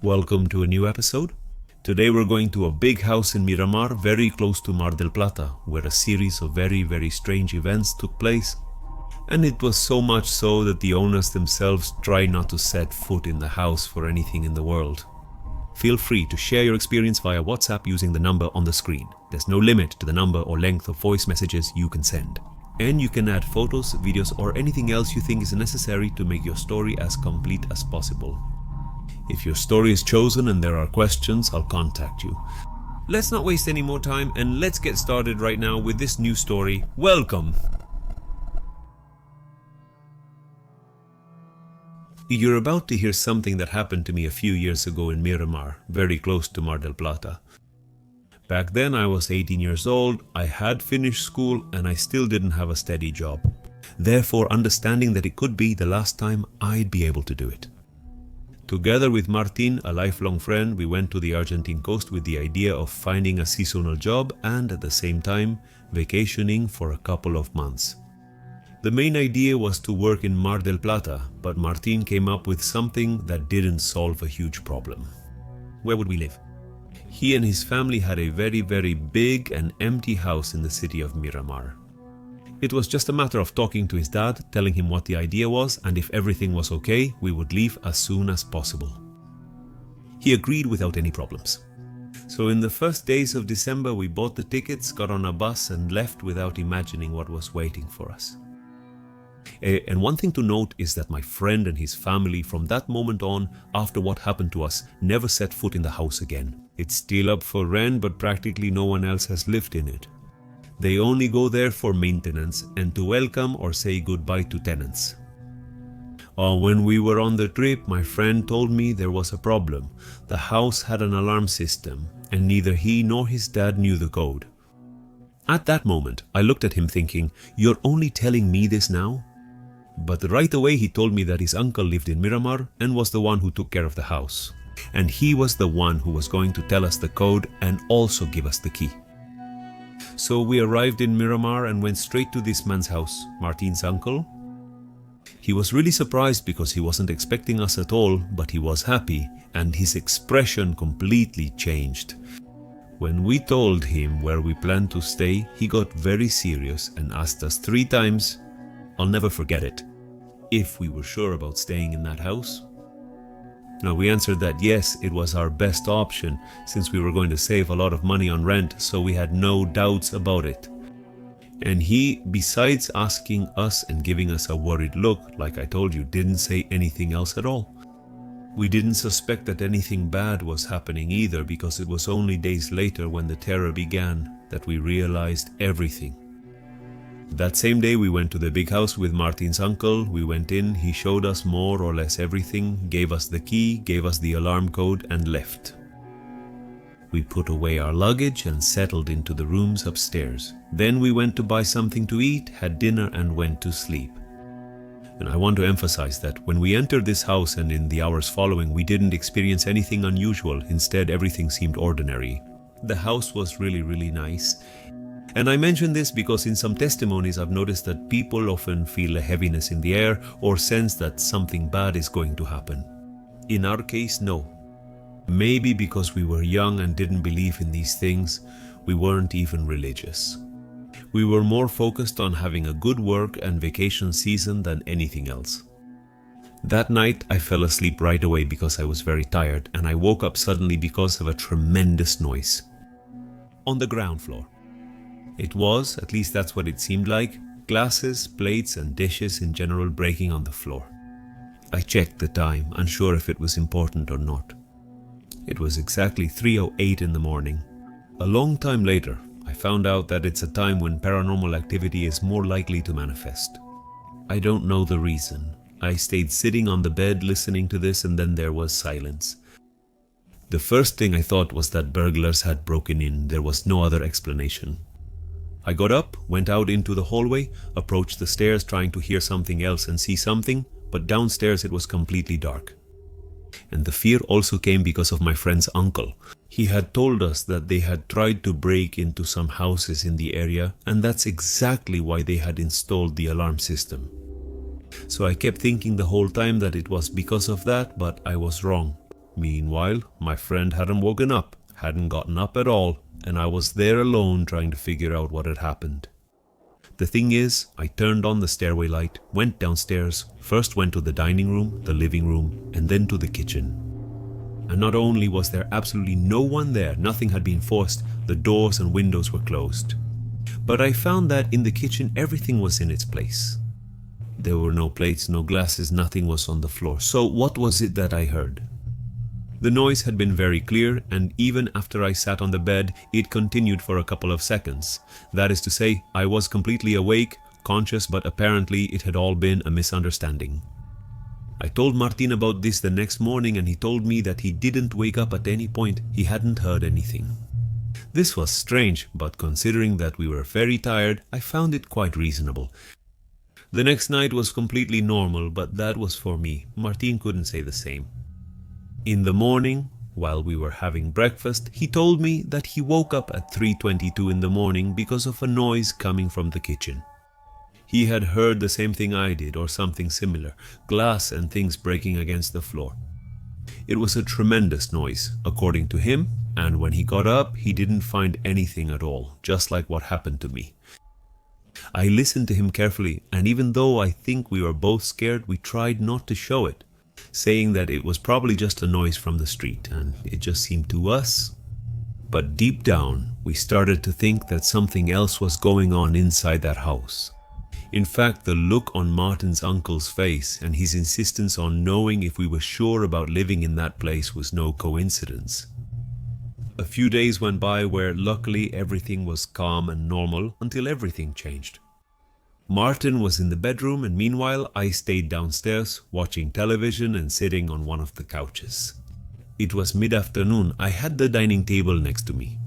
Welcome to a new episode. Today we're going to a big house in Miramar, very close to Mar del Plata, where a series of very strange events took place. And it was so much so that the owners themselves try not to set foot in the house for anything in the world. Feel free to share your experience via WhatsApp using the number on the screen. There's no limit to the number or length of voice messages you can send. And you can add photos, videos, or anything else you think is necessary to make your story as complete as possible. If your story is chosen and there are questions, I'll contact you. Let's not waste any more time and let's get started right now with this new story. Welcome! You're about to hear something that happened to me a few years ago in Miramar, very close to Mar del Plata. Back then I was 18 years old, I had finished school and I still didn't have a steady job. Therefore, understanding that it could be the last time I'd be able to do it. Together with Martin, a lifelong friend, we went to the Argentine coast with the idea of finding a seasonal job and at the same time vacationing for a couple of months. The main idea was to work in Mar del Plata, but Martin came up with something that didn't solve a huge problem. Where would we live? He and his family had a very big and empty house in the city of Miramar. It was just a matter of talking to his dad, telling him what the idea was, and if everything was okay, we would leave as soon as possible. He agreed without any problems. So in the first days of December, we bought the tickets, got on a bus, and left without imagining what was waiting for us. And one thing to note is that my friend and his family, from that moment on, after what happened to us, never set foot in the house again. It's still up for rent, but practically no one else has lived in it. They only go there for maintenance and to welcome or say goodbye to tenants. When we were on the trip, my friend told me there was a problem. The house had an alarm system and neither he nor his dad knew the code. At that moment, I looked at him thinking, "You're only telling me this now?" But right away he told me that his uncle lived in Miramar and was the one who took care of the house. And he was the one who was going to tell us the code and also give us the key. So we arrived in Miramar and went straight to this man's house, Martin's uncle. He was really surprised because he wasn't expecting us at all, but he was happy and his expression completely changed. When we told him where we planned to stay, he got very serious and asked us 3 times, I'll never forget it, if we were sure about staying in that house. Now we answered that yes, it was our best option since we were going to save a lot of money on rent, so we had no doubts about it. And he, besides asking us and giving us a worried look, like I told you, didn't say anything else at all. We didn't suspect that anything bad was happening either, because it was only days later when the terror began that we realized everything. That same day we went to the big house with Martin's uncle. We went in, he showed us more or less everything, gave us the key, gave us the alarm code and left. We put away our luggage and settled into the rooms upstairs. Then we went to buy something to eat, had dinner and went to sleep. And I want to emphasize that when we entered this house and in the hours following, we didn't experience anything unusual. Instead, everything seemed ordinary. The house was really nice. And I mention this because in some testimonies I've noticed that people often feel a heaviness in the air or sense that something bad is going to happen. In our case, no. Maybe because we were young and didn't believe in these things, we weren't even religious. We were more focused on having a good work and vacation season than anything else. That night I fell asleep right away because I was very tired, and I woke up suddenly because of a tremendous noise. On the ground floor. It was, at least that's what it seemed like, glasses, plates and dishes in general breaking on the floor. I checked the time, unsure if it was important or not. It was exactly 3:08 in the morning. A long time later, I found out that it's a time when paranormal activity is more likely to manifest. I don't know the reason. I stayed sitting on the bed listening to this and then there was silence. The first thing I thought was that burglars had broken in. There was no other explanation. I got up, went out into the hallway, approached the stairs trying to hear something else and see something, but downstairs it was completely dark. And the fear also came because of my friend's uncle. He had told us that they had tried to break into some houses in the area, and that's exactly why they had installed the alarm system. So I kept thinking the whole time that it was because of that, but I was wrong. Meanwhile, my friend hadn't woken up, hadn't gotten up at all, and I was there alone trying to figure out what had happened. The thing is, I turned on the stairway light, went downstairs, first went to the dining room, the living room, and then to the kitchen. And not only was there absolutely no one there, nothing had been forced, the doors and windows were closed. But I found that in the kitchen everything was in its place. There were no plates, no glasses, nothing was on the floor. So what was it that I heard? The noise had been very clear, and even after I sat on the bed, it continued for a couple of seconds. That is to say, I was completely awake, conscious, but apparently it had all been a misunderstanding. I told Martin about this the next morning, and he told me that he didn't wake up at any point, he hadn't heard anything. This was strange, but considering that we were very tired, I found it quite reasonable. The next night was completely normal, but that was for me. Martin couldn't say the same. In the morning, while we were having breakfast, he told me that he woke up at 3:22 in the morning because of a noise coming from the kitchen. He had heard the same thing I did, or something similar, glass and things breaking against the floor. It was a tremendous noise, according to him, and when he got up, he didn't find anything at all, just like what happened to me. I listened to him carefully, and even though I think we were both scared, we tried not to show it, saying that it was probably just a noise from the street, and it just seemed to us. But deep down, we started to think that something else was going on inside that house. In fact, the look on Martin's uncle's face and his insistence on knowing if we were sure about living in that place was no coincidence. A few days went by where luckily everything was calm and normal until everything changed. Martin was in the bedroom, and meanwhile I stayed downstairs watching television and sitting on one of the couches. It was mid-afternoon. I had the dining table next to me.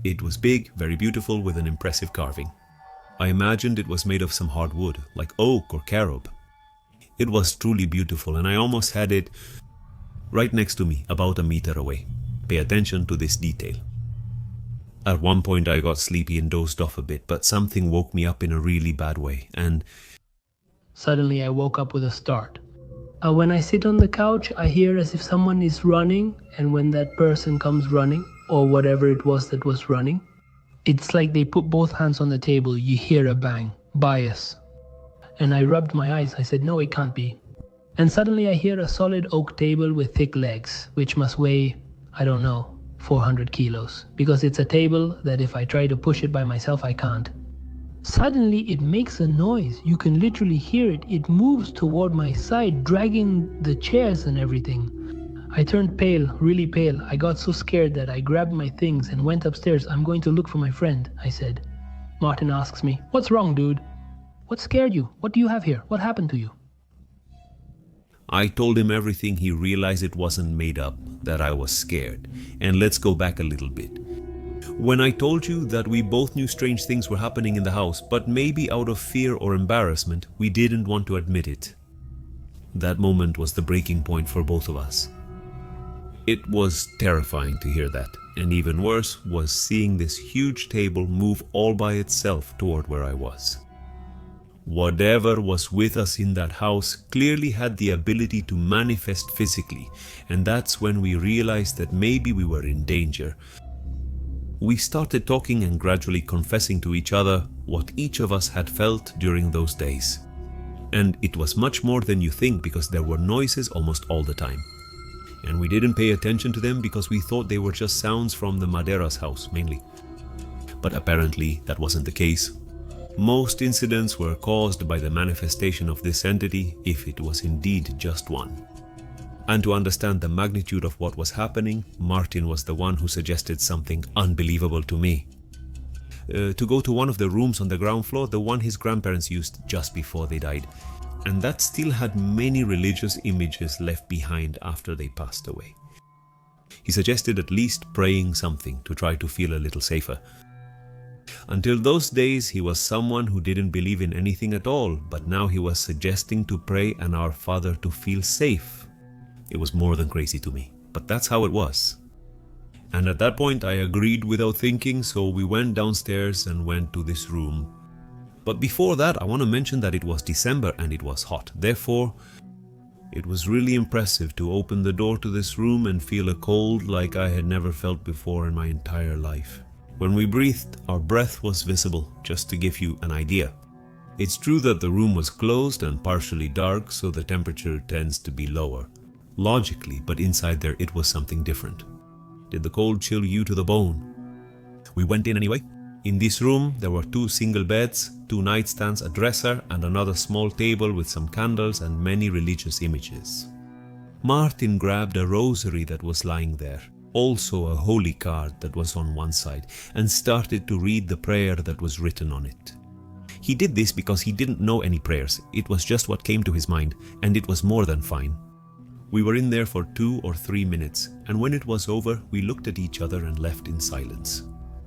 It was big, very beautiful, with an impressive carving. I imagined it was made of some hard wood, like oak or carob. It was truly beautiful, and I almost had it right next to me, about a meter away. Pay attention to this detail. At one point I got sleepy and dozed off a bit, but something woke me up in a really bad way, and suddenly I woke up with a start. When I sit on the couch, I hear as if someone is running, and when that person comes running, or whatever it was that was running, it's like they put both hands on the table. You hear a bang, bias. And I rubbed my eyes. I said, no, it can't be. And suddenly I hear a solid oak table with thick legs, which must weigh, I don't know, 400 kilos. Because it's a table that if I try to push it by myself, I can't. Suddenly it makes a noise. You can literally hear it. It moves toward my side, dragging the chairs and everything. I turned pale, really pale. I got so scared that I grabbed my things and went upstairs. I'm going to look for my friend, I said. Martin asks me, what's wrong, dude? What scared you? What do you have here? What happened to you? I told him everything. He realized it wasn't made up, that I was scared. And let's go back a little bit. When I told you that we both knew strange things were happening in the house, but maybe out of fear or embarrassment, we didn't want to admit it. That moment was the breaking point for both of us. It was terrifying to hear that, and even worse was seeing this huge table move all by itself toward where I was. Whatever was with us in that house clearly had the ability to manifest physically, and that's when we realized that maybe we were in danger. We started talking and gradually confessing to each other what each of us had felt during those days. And it was much more than you think, because there were noises almost all the time. And we didn't pay attention to them because we thought they were just sounds from the Madera's house, mainly. But apparently that wasn't the case. Most incidents were caused by the manifestation of this entity, if it was indeed just one. And to understand the magnitude of what was happening, Martin was the one who suggested something unbelievable to me. To go to one of the rooms on the ground floor, the one his grandparents used just before they died. And that still had many religious images left behind after they passed away. He suggested at least praying something to try to feel a little safer. Until those days, he was someone who didn't believe in anything at all, but now he was suggesting to pray an Our Father to feel safe. It was more than crazy to me, but that's how it was. And at that point, I agreed without thinking, so we went downstairs and went to this room. But before that, I want to mention that it was December and it was hot. Therefore, It was really impressive to open the door to this room and feel a cold like I had never felt before in my entire life. When we breathed, our breath was visible, just to give you an idea. It's true that the room was closed and partially dark, so the temperature tends to be lower. Logically, but inside there it was something different. Did the cold chill you to the bone? We went in anyway. In this room, there were 2 single beds, 2 nightstands, a dresser, and another small table with some candles and many religious images. Martin grabbed a rosary that was lying there, also a holy card that was on one side, and started to read the prayer that was written on it. He did this because he didn't know any prayers. It was just what came to his mind, and it was more than fine. We were in there for 2 or 3 minutes, and when it was over, we looked at each other and left in silence.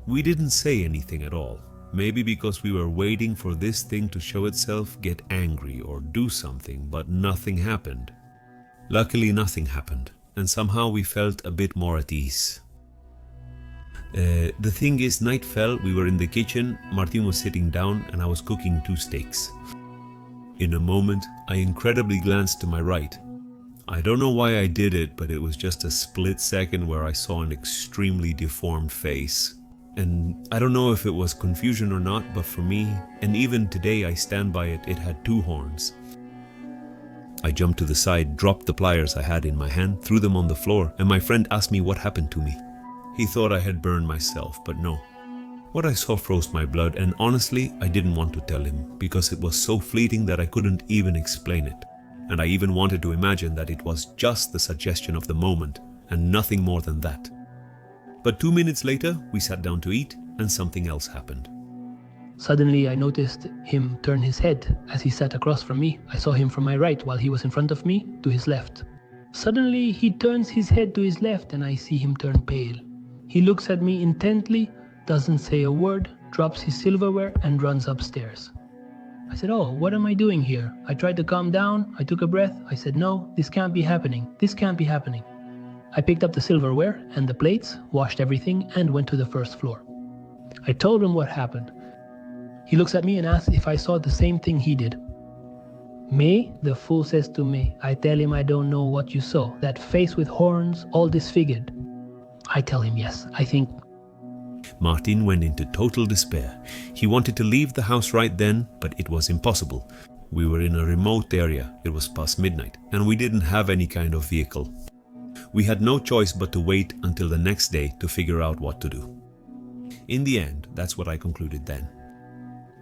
We didn't say anything at all, maybe because we were waiting for this thing to show itself, get angry or do something, but nothing happened. Luckily, nothing happened, and somehow we felt a bit more at ease. The thing is, night fell, we were in the kitchen, Martin was sitting down, and I was cooking 2 steaks. In a moment, I incredibly glanced to my right. I don't know why I did it, but it was just a split second where I saw an extremely deformed face. And I don't know if it was confusion or not, but for me, and even today I stand by it, it had 2 horns. I jumped to the side, dropped the pliers I had in my hand, threw them on the floor, and my friend asked me what happened to me. He thought I had burned myself, but no. What I saw froze my blood, and honestly, I didn't want to tell him, because it was so fleeting that I couldn't even explain it. And I even wanted to imagine that it was just the suggestion of the moment, and nothing more than that. But 2 minutes later, we sat down to eat, and something else happened. Suddenly, I noticed him turn his head as he sat across from me. I saw him from my right while he was in front of me, to his left. Suddenly, he turns his head to his left and I see him turn pale. He looks at me intently, doesn't say a word, drops his silverware and runs upstairs. I said, "Oh, what am I doing here?" I tried to calm down, I took a breath, I said, "No, this can't be happening, this can't be happening." I picked up the silverware and the plates, washed everything, and went to the first floor. I told him what happened. He looks at me and asks if I saw the same thing he did. "Me?" the fool says to me. I tell him I don't know what you saw. That face with horns, all disfigured. I tell him yes, I think. Martin went into total despair. He wanted to leave the house right then, but it was impossible. We were in a remote area, it was past midnight, and we didn't have any kind of vehicle. We had no choice but to wait until the next day to figure out what to do. In the end, that's what I concluded then.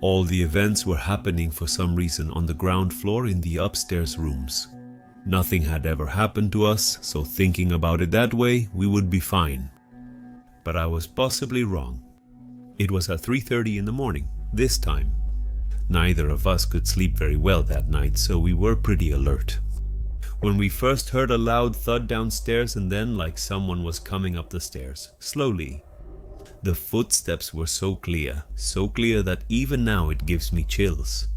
All the events were happening for some reason on the ground floor in the upstairs rooms. Nothing had ever happened to us, so thinking about it that way, we would be fine. But I was possibly wrong. It was at 3:30 in the morning, this time. Neither of us could sleep very well that night, so we were pretty alert. When we first heard a loud thud downstairs and then like someone was coming up the stairs, slowly. The footsteps were so clear that even now it gives me chills.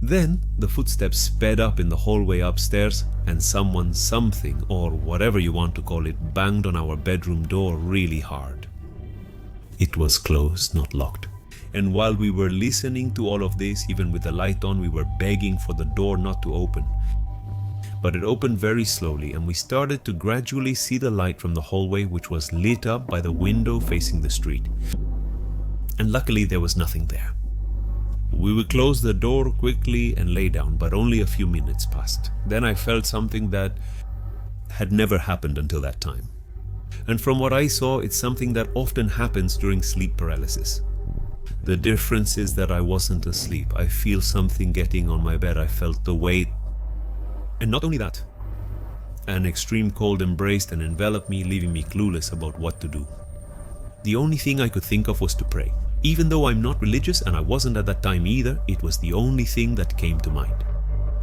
Then the footsteps sped up in the hallway upstairs and someone, something, or whatever you want to call it, banged on our bedroom door really hard. It was closed, not locked. And while we were listening to all of this, even with the light on, we were begging for the door not to open. But it opened very slowly and we started to gradually see the light from the hallway, which was lit up by the window facing the street. And luckily there was nothing there. We would close the door quickly and lay down, but only a few minutes passed. Then I felt something that had never happened until that time. And from what I saw, it's something that often happens during sleep paralysis. The difference is that I wasn't asleep. I feel something getting on my bed. I felt the weight. And not only that, an extreme cold embraced and enveloped me, leaving me clueless about what to do. The only thing I could think of was to pray. Even though I'm not religious and I wasn't at that time either, it was the only thing that came to mind.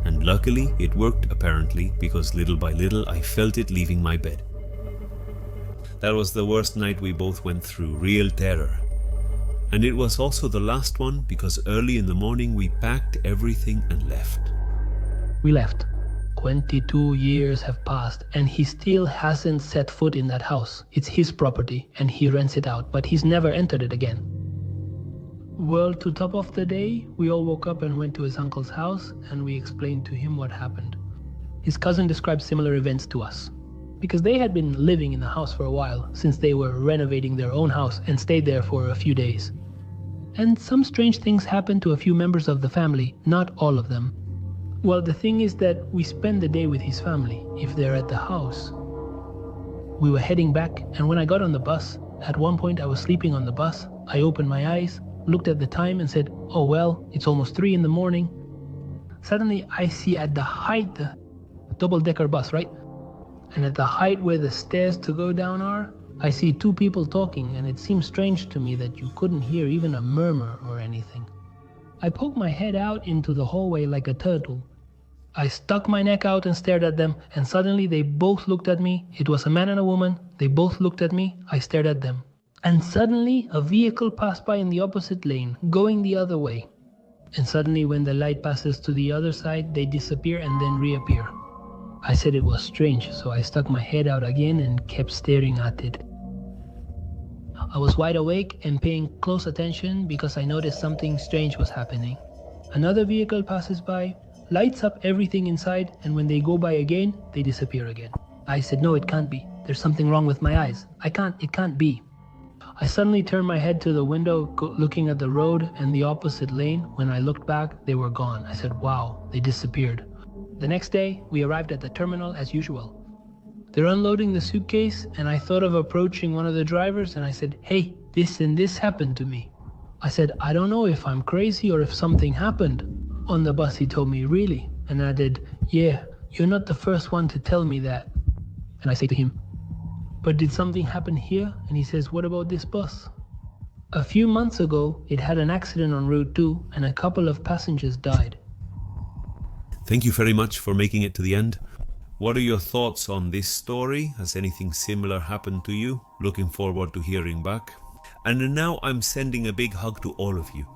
And luckily it worked apparently, because little by little I felt it leaving my bed. That was the worst night we both went through, real terror. And it was also the last one, because early in the morning we packed everything and left. We left. 22 years have passed and he still hasn't set foot in that house. It's his property and he rents it out, but he's never entered it again. Well, to top off the day, we all woke up and went to his uncle's house and we explained to him what happened. his cousin described similar events to us. Because they had been living in the house for a while, since they were renovating their own house and stayed there for a few days. And some strange things happened to a few members of the family, not all of them. Well, the thing is that we spend the day with his family, if they're at the house. We were heading back, and when I got on the bus, at one point I was sleeping on the bus, I opened my eyes, looked at the time and said, oh well, it's almost 3 in the morning. Suddenly I see at the height, the double-decker bus, right? And at the height where the stairs to go down are, I see 2 people talking, and it seemed strange to me that you couldn't hear even a murmur or anything. I poked my head out into the hallway like a turtle. I stuck my neck out and stared at them, and suddenly they both looked at me. It was a man and a woman. They both looked at me. I stared at them. And suddenly a vehicle passed by in the opposite lane, going the other way. And suddenly when the light passes to the other side, they disappear and then reappear. I said it was strange, so I stuck my head out again and kept staring at it. I was wide awake and paying close attention because I noticed something strange was happening. Another vehicle passes by, lights up everything inside, and when they go by again, they disappear again. I said, no, it can't be. There's something wrong with my eyes. It can't be. I suddenly turned my head to the window, looking at the road and the opposite lane. When I looked back, they were gone. I said, wow, they disappeared. The next day, we arrived at the terminal as usual. They're unloading the suitcase, and I thought of approaching one of the drivers, and I said, hey, this and this happened to me. I said, I don't know if I'm crazy or if something happened. On the bus, he told me, really? And I did, yeah, you're not the first one to tell me that. And I say to him, but did something happen here? And he says, what about this bus? A few months ago, it had an accident on Route 2, and a couple of passengers died. Thank you very much for making it to the end. What are your thoughts on this story? Has anything similar happened to you? Looking forward to hearing back. And now I'm sending a big hug to all of you.